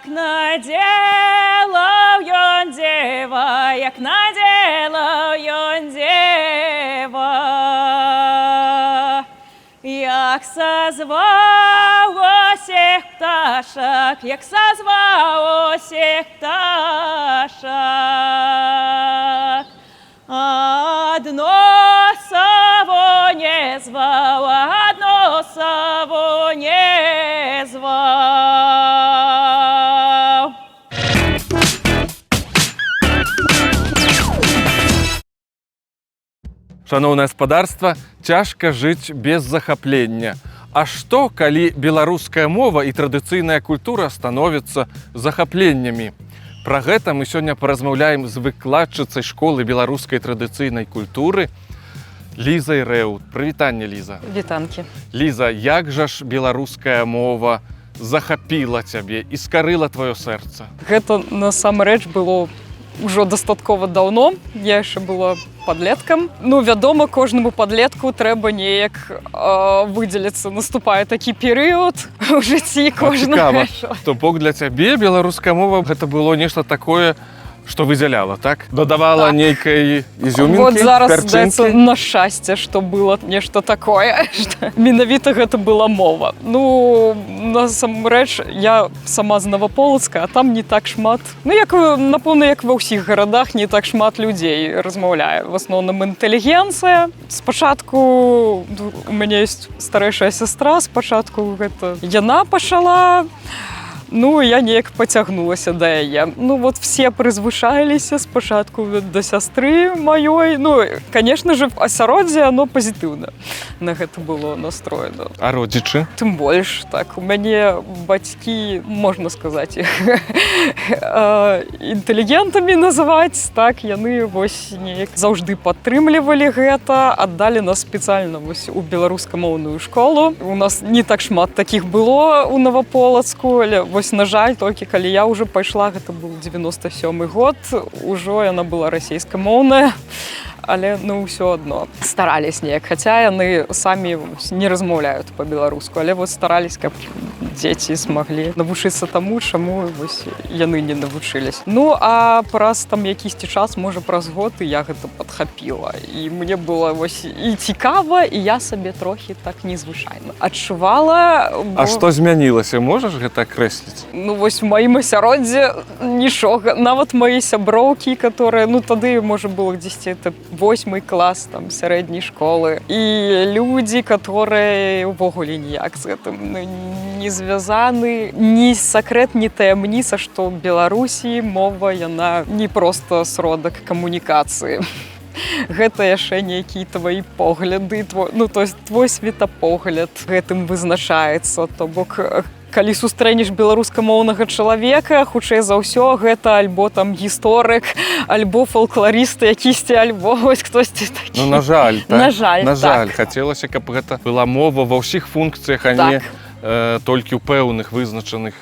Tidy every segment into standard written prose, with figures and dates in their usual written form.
Як надела ён дева, як надела ён дева, як созвав усіх пташок, як созвав усіх пташок. Одно саво не звал, одно саво не звал. Шановнае гаспадарства, цяжка жыць без захаплення. А што, калі беларуская мова і традыцыйная культура становяцца захапленнямі? Пра гэта мы сёння паразмаўляем з выкладчыцай школы беларускай традыцыйнай культуры Лізай Рэут. Прывітанне, Ліза. Вітанкі. Ліза, як жа ж беларуская мова захапіла цябе і скарыла тваё сэрца? Гэта насамрэч было ўжо дастаткова даўно. Я яшчэ была падлеткам. Ну, вядома, кожнаму падлетку трэба неяк выдзеліцца. Наступае такі перыяд у жыцці кожнага. Цікава, то бок для цябе беларуская мова гэта было нешта такое, што выдзяляла, так? Дадавала нейкай ізюмінкі, Вот зараз пярчынкі? здаецца на шчасце, што было нешта такое, што менавіта гэта была мова. Ну, насамрэч, я сама з Новаполацка, а там не так шмат. Ну, як, напэўна, як ва ўсіх гарадах, не так шмат людзей размаўляе. В асноўным інтэлігенцыя. Спачатку у мяне ёсць старэйшая сястра, спачатку гэта яна пачала. Ну, я неяк пацягнулася да яе. Ну, вот все прызвычаіліся спачатку да сястры маёй. Ну, конечно же, асяроддзе, оно пазітыўна на гэта было настроена. А родзічы? Тым больш, так. У мяне бацькі, можна сказаць, іх інтэлігентамі называць, так, яны вось неяк заўжды падтрымлівалі гэта, аддалі нас спецыяльна вось у беларускамоўную школу. У нас не так шмат такіх было у Новаполацку, але вось, на жаль, толькі калі я ўжо пайшла, гэта быў 97-й год, ужо яна была расейскамоўная, але, ну, ўсё адно старались неяк, хаця яны самі не размаўляюць па-беларуску, але вот старались, каб дзеці смаглі навучыцца таму, чаму вось яны не навучылись. Ну, а праз там якісьці час, можа, праз год, і я гэта падхапіла. І мне было вось і цікава, і я сабе трохі так незвычайна адчувала. А што змянілася? Можаш гэта акрэсліць? Ну, вось у маім асяроддзе нічога. Нават мае сяброўкі, которые, ну, тады, можа, было дзесьці это 8 клас там сярэдняй школы. І людзі, которые увогуле ніяк з гэтым не звязаны, ні сакрэт, ні таямніца, што ў Беларусі мова, яна не проста сродак камунікацыі. Гэта яшчэ нейкія твои погляды, ну, то есть твой светапогляд гэтым вызначаецца. То бок, калі сустрэнеш беларускамоўнага чалавека, хутчэй за ўсё, гэта альбо там гісторык, альбо фалкларыст якісьці, альбо вось хтосьці такі. Ну, на жаль, так? На жаль, на жаль. так. Хацелася, каб гэта была мова ва ўсіх функцыях, а не толькі ў пэўных вызначаных,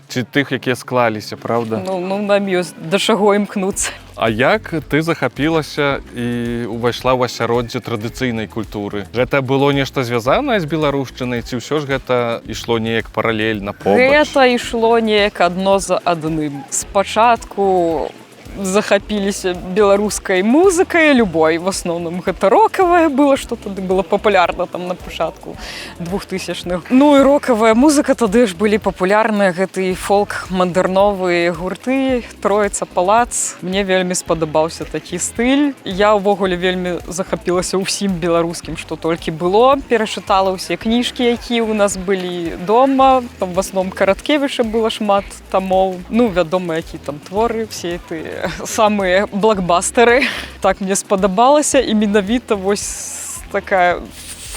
ці тых, якія склаліся, правда? Ну, нам ёсць да чаго імкнуцца. А як ты захапілася і увайшла ў асяроддзе традыцыйнай культуры? Гэта было нешта звязанае з беларушчынай, ці ўсё ж гэта ішло неяк паралельна, побач? Гэта ішло неяк адно за адным. Спачатку захапіліся беларускай музыкай, любой, в асноўным гэта рокавая была, што тады было папулярна там на пачатку 2000-х. Ну і рокавая музыка тады ж былі папулярныя, гэты фолк-мадэрновыя гурты, Троіца, Палац. Мне вельмі спадабаўся такі стыль. Я ўвогуле вельмі захапілася ўсім беларускім, што толькі было. Перачытала ўсе кніжкі, якія ў нас былі дома. Там в асноўным Караткевіча было шмат тамоў. Ну, вядома, які там творы, все тыя самыя блокбастеры. Так мне спадабалася, і менавіта вось такая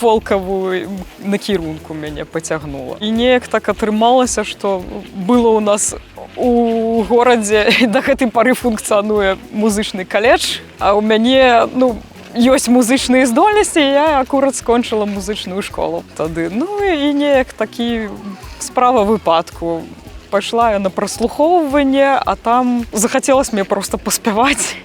фолкавую накірунку мяне пацягнула. І неяк так атрымалася, што было ў нас у горадзе, і да гэтай пары функцыянуе музычны каледж, а ў мяне, ну, ёсць музычныя здольнасці, і я акурат скончыла музычную школу тады. Ну і неяк такі справа выпадку. Пайшла я на праслухоўванне, а там захацелася мне проста паспяваць.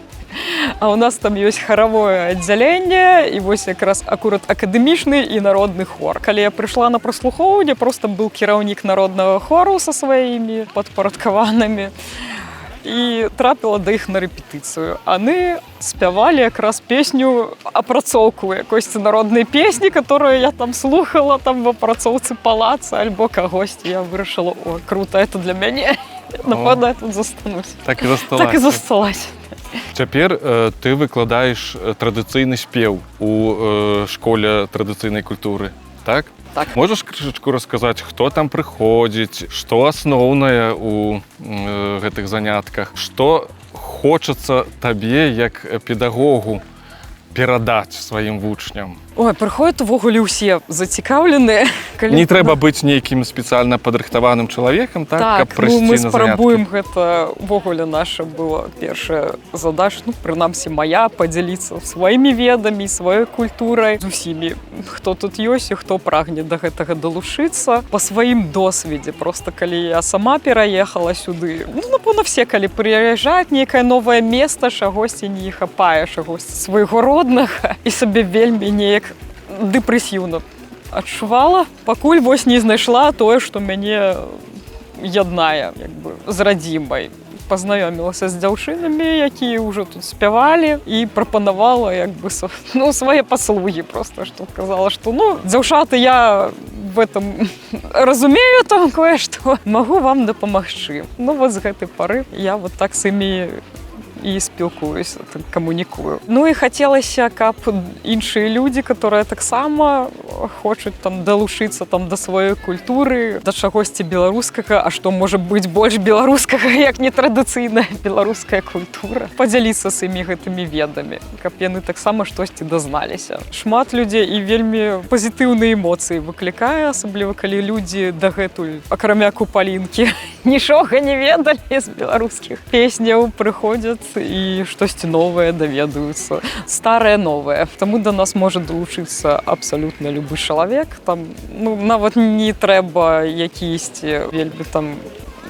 А у нас там ёсць харавое аддзяленне і вось якраз акурат акадэмічны і народны хор. Калі я прыйшла на праслухоўванне, просто быў кіраўнік народнага хору са сваімі падпарадкаванымі і трапіла да іх на рэпетыцыю. Яны спявалі якраз песню, апрацоўку якосьці народнай песні, которую я там слухала там в апрацоўцы палаца альбо кагосьці. Я вырашыла: о, круто, это для мяне. Напэўна, я тут застанусь. Так і засталася. Так і засталася. Цяпер ты выкладаеш традыцыйны спеў у школе традыцыйнай культуры, так? Так. Можаш крышачку расказаць, хто там прыходзіць, што асноўнае ў гэтых занятках, што хочацца табе як педагогу перадаць сваім вучням? Ой, прыходзяць увогуле ўсе зацікаўленыя. Не трэба быць нейкім спецыяльна падрыхтаваным чалавекам, так, каб прыйсці мы на спрабуем заняткі. гэта, увогуле наша была першая задача, прынамсі мая, падзяліцца сваімі ведамі, сваёй культурай, з усімі, хто тут ёсць і хто прагне да гэтага далучыцца. Па сваім досведзе, просто калі я сама пераехала сюды, напэўна, все, калі прыязджаюць нейкае новае месца, чагосьці не хапае, чагосьці свайго роднага, і сабе вельмі неяк дэпрэсіўна адчувала, пакуль вось не знайшла тое, што мяне яднае з радзімай. Пазнаёмілася з дзяўчынамі, якія ўжо тут спявалі, і прапанавала свае паслугі, просто што казала, што дзяўчаты, я в этом разумею там кое-што, магу вам дапамагчы. Вот з гэтай пары я вот так з імі і спілкуюся, камунікую. І хацелася, каб іншыя людзі, которые таксама хочуць далучыцца да сваёй культуры, да чагосьці беларускага, а што можа быць больш беларускага, як нетрадыцыйная беларуская культура, падзяліцца з імі гэтымі ведамі, каб яны таксама штосьці дазналіся. Шмат людзей і вельмі пазітыўныя эмоцыі выклікае, асабліва калі людзі дагэтуль, акрамя купалінкі, нічога не ведалі з беларускіх песняў, прыходзяць і штосьці новае даведаюцца, старае новае. Таму да нас можа далучыцца абсалютна любы чалавек. Нават не трэба якісьці вельмі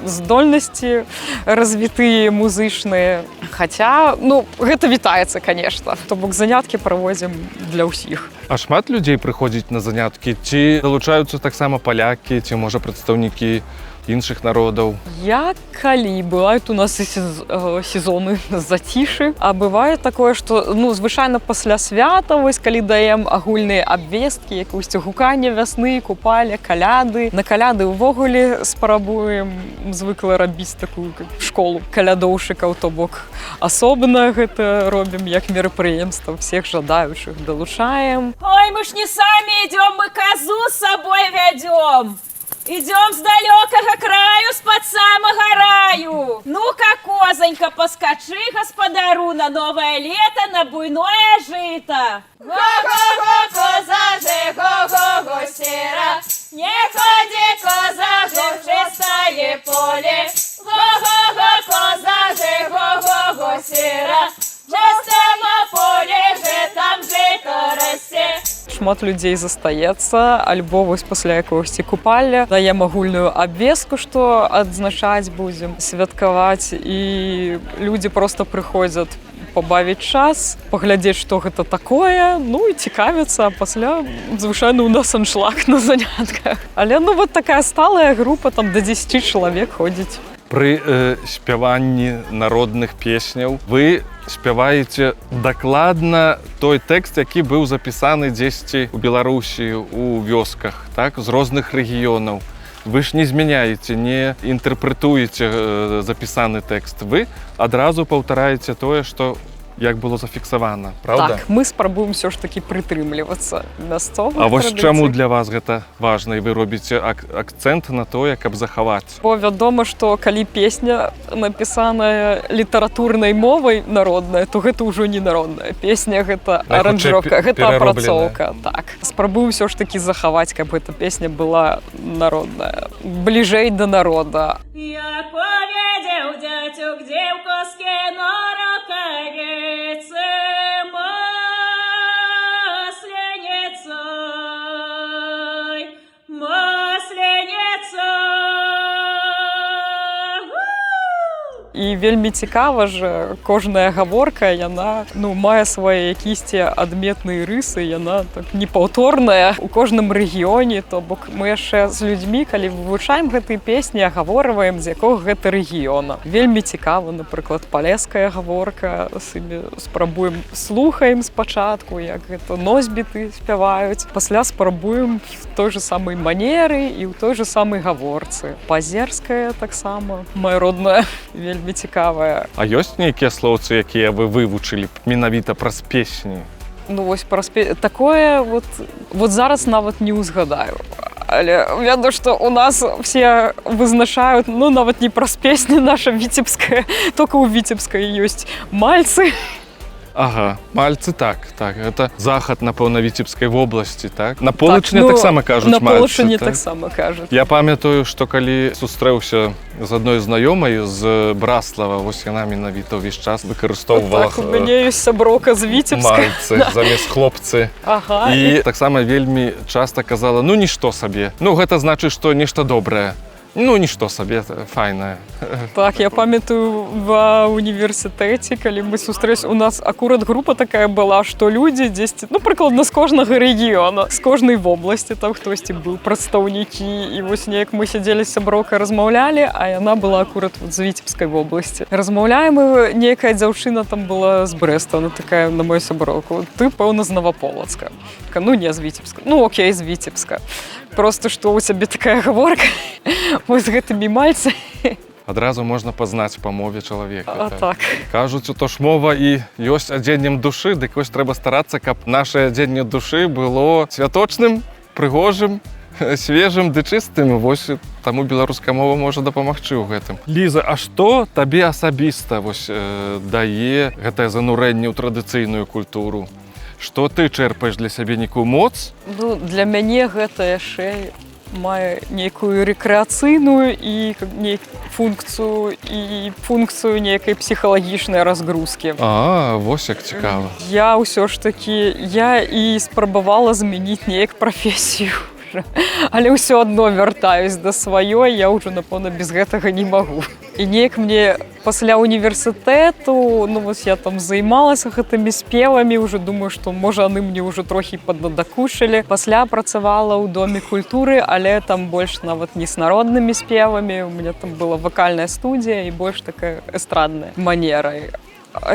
здольнасці развітыя музычныя. Хаця, гэта вітаецца, конечно. То бок заняткі праводзім для ўсіх. А шмат людзей прыходзіць на заняткі? Ці далучаюцца таксама палякі, ці можа прадстаўнікі іншых народаў? Калі бываюць у нас і сезоны зацішы, а бывае такое, што звычайна пасля свята, вось калі даем агульныя абвесткі, якусьці гуканне вясны, купаля, каляды. На каляды ўвогуле спрабуем звыкла рабіць такую школу калядоўшчыкаў, то бок асобна гэта робім як мерапрыемства, всех жадаючых далучаем. Ой, мы ж не самі ідём, мы казу з сабой вядём. Идем с далекого краю, с-под самого раю. Ну-ка, козонька, поскочи господару на новое лето, на буйное жито. Го-го-го, коза же, го-го-го, сера. Не ходи, коза же, в чистое поле. Го-го-го, коза же, го-го-го, сера. В чистом поле же, там жито рассе. Шмат людзей застаецца, альбо вось пасля якогосьці купалля даем агульную абвестку, што адзначаць будзем, святкаваць, і людзі проста прыходзяць пабавіць час, паглядзець, што гэта такое, і цікавяцца, а пасля звычайна ў нас аншлаг на занятках. Але вот такая сталая група, до 10 чалавек ходзіць. Пры спяванні народных песняў вы спяваеце дакладна той тэкст, які быў запісаны дзесьці ў Беларусі, у вёсках, так, з розных рэгіёнаў. Вы ж не змяняеце, не інтэрпрэтуеце запісаны тэкст. Вы адразу паўтараеце тое, што як было зафіксавана, правда? Так, мы спрабуем ўсё ж такі прытрымлівацца мясцовых традыцый. А вось чаму для вас гэта важна, і вы робіце акцэнт на тое, каб захаваць? Бо вядома, што калі песня напісаная літаратурнай мовай народная, то гэта ўжо не народная песня, гэта аранжыроўка, гэта апрацоўка. Так. Спрабуем ўсё ж такі захаваць, каб эта песня была народная, бліжэй да народа. Я поведел дядю, где в коске норокавец. І І вельмі цікава ж, кожная гаворка, яна мае свае якісьці адметныя рысы, яна так непаўторная у кожным рэгіёне, то бок мы яшчэ з людзьмі, калі вывучаем гэтыя песні, агаворваем, з якога гэта рэгіёна. Вельмі цікава, напрыклад, палеская гаворка, спрабуем, слухаем спачатку, як гэта носьбіты спяваюць, пасля спрабуем в той же самай манеры і ў той же самай гаворцы. Пазерская таксама, моя родная, вельмі цікавая. А ёсць нейкія слоўцы, якія вы вывучылі менавіта праз песні? Вось праз такое вот зараз нават не ўзгадаю. Але ведаю, што у нас все вызначаюць, нават не праз песні наша віцебская, толькі ў віцебскай ёсць мальцы. Ага, мальцы, так, это захад, напэўна, Віцебскай вобласці, так? На Полачыне таксама кажуць мальцы, на Полачыне так? таксама кажуць. Я памятаю, што калі сустрэўся з адной знаёмай з Браслава, вось яна менавіта ўвесь час выкарыстоўвала Так, у мяне ёсць сяброўка з Віцебска. Мальцы, замест хлопцы. Ага. І таксама вельмі часта казала, нішто сабе. Гэта значыць, што нешта добрае. Нішто сабе, файнае. Так, я памятаю ва універсітэце, калі мы сустрэліся, у нас акурат група такая была, што людзі дзесьці, прыкладна з кожнага рэгіёна, з кожнай вобласці, там хтосьці быў, прадстаўнікі, і вось неяк мы сядзелі з сяброўкай, размаўлялі, а яна была акурат з Віцебскай вобласці. Размаўляем, і некая дзяўчына там была з Брэста, она такая на мою сяброўку, ты, пэўна, з Наваполацка. Не з Віцебска. Окей, з Віцебска. Просто што ў цябе такая гаворка вось з гэтымі мальцамі. Адразу можна пазнаць па мове чалавека. Так. Кажуць, то ж мова і ёсць адзеннем душы, дык вось трэба старацца, каб наша адзенне душы было святочным, прыгожым, свежым ды чыстым. Вось таму беларуская мова можа дапамагчы ў гэтым. Ліза, а што табе асабіста дае гэтае занурэнне ў традыцыйную культуру? Што ты чэрпаеш для сябе нейкую моц? Для мяне гэта яшчэ мае нейкую рэкрэацыйную і функцыю нейкай псіхалагічнай разгрузкі. Вось як цікава. Я ўсё ж такі, і спрабавала змяніць неяк прафесію. Але ўсё адно вяртаюсь да сваёй, я ўжо, напэўна, без гэтага не магу. І неяк мне пасля універсітэту, я там займалася гэтымі спевамі, уже думаю, што, можа, яны мне ўжо трохі паднадакучылі. Пасля працавала ў Доме культуры, але там больш нават не з народнымі спевамі, у меня там была вакальная студія і больш такая эстрадная манера.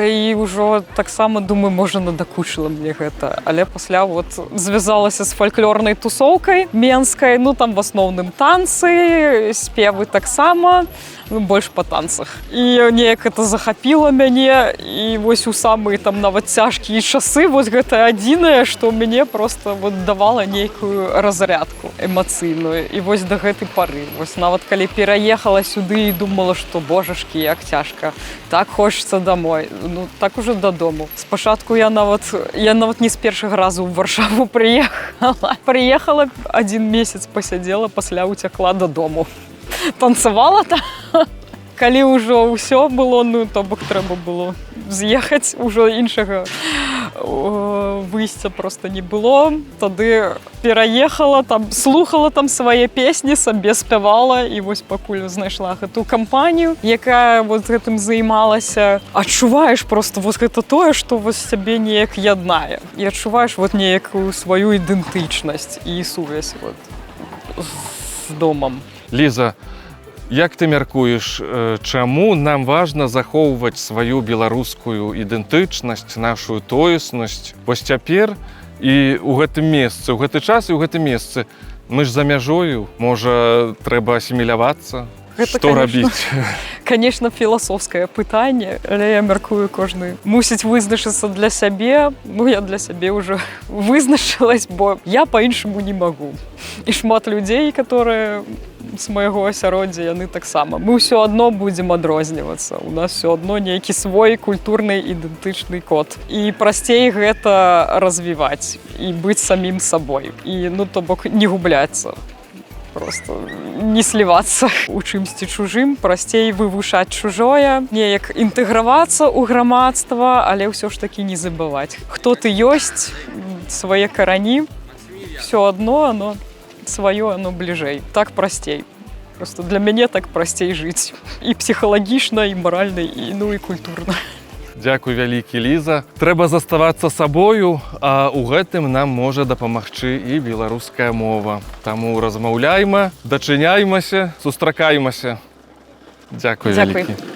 І ўжо таксама, думаю, можа, надакучыла мне гэта. Але пасля звязалася з фальклорнай тусоўкай менскай, там в асноўным танцы, спевы таксама, больш па танцах. І неяк гэта захапіла мяне, і вось у самыя там нават цяжкія часы вось гэта адзінае, што мяне проста давала нейкую разрядку эмацыйную. І вось да гэтай пары. Вось нават калі пераехала сюды і думала, што божашкі, як цяжка, так хочацца домой. Так уже дадому. Спачатку я нават не з першага разу ў Варшаву прыехала. Прыехала, 1 месяц пасядзела, пасля уцякла дадому. Танцавала там. Калі ўжо ўсё было, то бок трэба было з'ехаць, ужо іншага выйсця проста не было. Тады пераехала, слухала там свае песні, сабе спявала, і вось пакуль знайшла гэту кампанію, якая гэтым займалася. Адчуваеш проста гэта тое, што цябе неяк яднае. І адчуваеш неякую сваю ідэнтычнасць і сувязь з домам. Ліза, як ты мяркуеш, чаму нам важна захоўваць сваю беларускую ідэнтычнасць, нашу тоеснасць? Вось цяпер і ў гэтым месцы, ў гэты час і ў гэтым месцы мы ж за мяжою, можа, трэба асімілявацца? Што рабіць? Конечно, філасофскае пытанне, але я мяркую, кожны мусіць вызначыцца для сябе. Я для сябе ўжо вызначылась, бо я па-іншаму не магу. І шмат людзей, которые з майго асяроддзя, яны таксама. Мы ўсё адно будзем адрознівацца. У нас ўсё адно нейкі свой культурны ідэнтычны код. І прасцей гэта развіваць і быць самім сабой. І, то бок, не губляцца. Просто не слівацца у чымсьці чужым, прасцей вывучаць чужое, неяк інтэгравацца ў грамадства, але ўсё ж такі не забываць. Хто ты ёсць, свае карані, ўсё адно, сваё, бліжэй. Так прасцей. Просто для мяне так прасцей жыць. І псіхалагічна, і маральна, і, ну, і культурна. Дзякуй вялікі, Ліза. Трэба заставацца сабою, а ў гэтым нам можа дапамагчы і беларуская мова. Таму размаўляйма, дачыняймася, сустракаймася. Дзякуй Дзякуй. вялікі.